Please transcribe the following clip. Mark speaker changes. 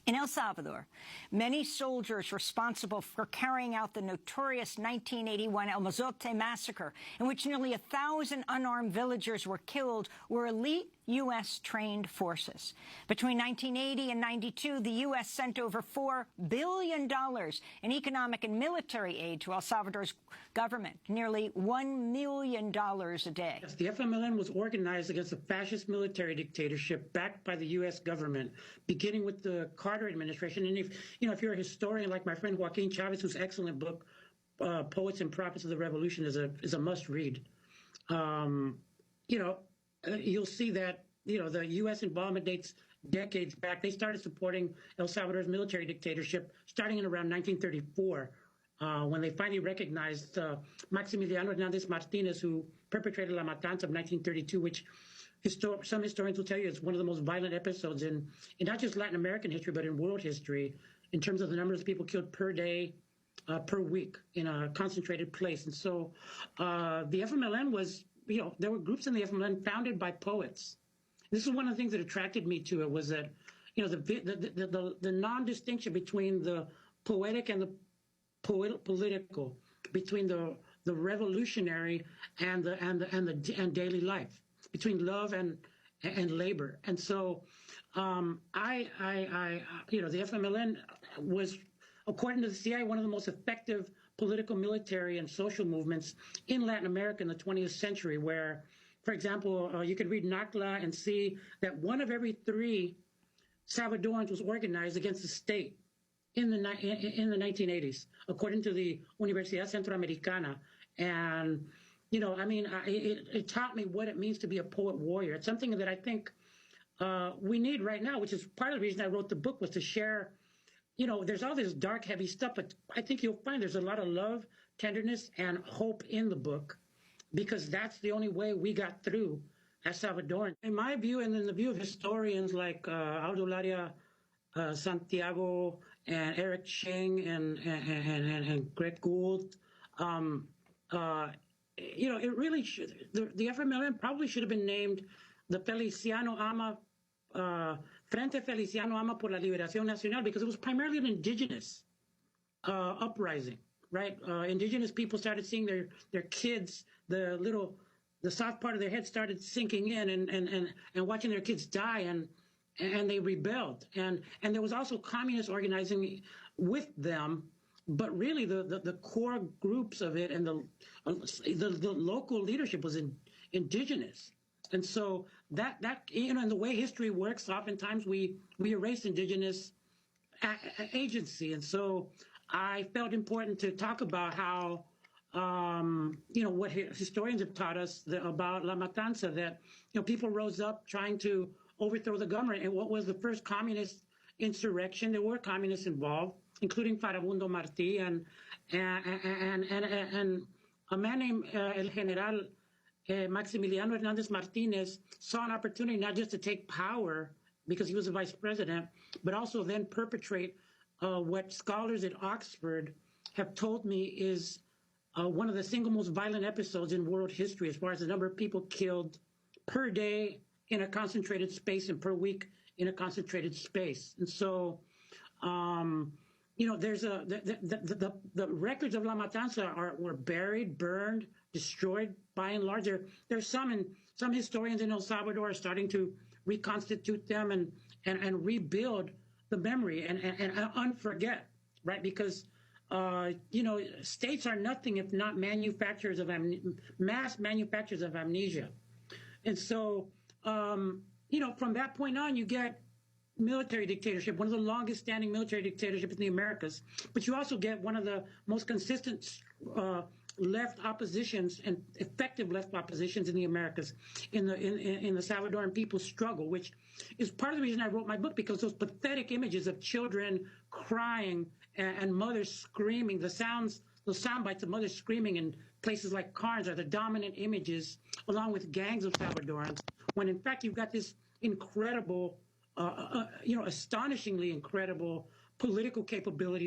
Speaker 1: In El Salvador, many soldiers responsible for carrying out the notorious 1981 El Mozote massacre, in which nearly 1,000 unarmed villagers were killed, were elite U.S.-trained forces. Between 1980 and 92, the U.S. sent over $4 billion in economic and military aid to El Salvador's government, nearly $1 million a day.
Speaker 2: Yes, the FMLN was organized against a fascist military dictatorship backed by the U.S. government, beginning with the Carter administration. And if you're a historian like my friend Joaquin Chavez, whose excellent book, Poets and Prophets of the Revolution, is a must-read. You'll see that, the U.S. involvement dates decades back. They started supporting El Salvador's military dictatorship starting in around 1934, when they finally recognized Maximiliano Hernandez Martinez, who perpetrated La Matanza of 1932, which some historians will tell you is one of the most violent episodes in not just Latin American history, but in world history, in terms of the numbers of people killed per day, per week in a concentrated place. And so the FMLN was, there were groups in the FMLN founded by poets. This is one of the things that attracted me to it, was that, the non-distinction between the poetic and the political, between the revolutionary and daily life, between love and labor. And so the FMLN was, according to the CIA, one of the most effective political, military, and social movements in Latin America in the 20th century, where, for example, you could read NACLA and see that one of every 3 Salvadorans was organized against the state in the 1980s, according to the Universidad Centroamericana. And, it taught me what it means to be a poet warrior. It's something that I think we need right now, which is part of the reason I wrote the book, was to share. There's all this dark, heavy stuff, but I think you'll find there's a lot of love, tenderness, and hope in the book, because that's the only way we got through as Salvadorans. In my view, and in the view of historians like Audularia Santiago and Eric Cheng and Greg Gould, it really should. The FMLN probably should have been named the Feliciano Ama, Frente Feliciano Ama por la Liberación Nacional, because it was primarily an indigenous uprising, right? Indigenous people started seeing their kids, the soft part of their head started sinking in, and watching their kids die, and they rebelled. And there was also communist organizing with them, but really the core groups of it and the local leadership was indigenous. And so that and the way history works, oftentimes we erase indigenous agency. And so I felt important to talk about how, what historians have taught us about La Matanza, that, people rose up trying to overthrow the government. And what was the first communist insurrection? There were communists involved, including Farabundo Martí and a man named El General Maximiliano Hernandez Martinez saw an opportunity not just to take power because he was the vice president, but also then perpetrate what scholars at Oxford have told me is one of the single most violent episodes in world history, as far as the number of people killed per day in a concentrated space and per week in a concentrated space. And so, there's the records of La Matanza were buried, burned, destroyed by and large. There's some historians in El Salvador are starting to reconstitute them and rebuild the memory and unforget, right? Because states are nothing if not manufacturers of mass manufacturers of amnesia. And so from that point on, you get military dictatorship, one of the longest standing military dictatorships in the Americas, but you also get one of the most consistent left oppositions and effective left oppositions in the Americas, in the Salvadoran people's struggle, which is part of the reason I wrote my book, because those pathetic images of children crying and mothers screaming, those sound bites of mothers screaming in places like Carnes are the dominant images, along with gangs of Salvadorans, when in fact you've got this incredible, astonishingly incredible political capability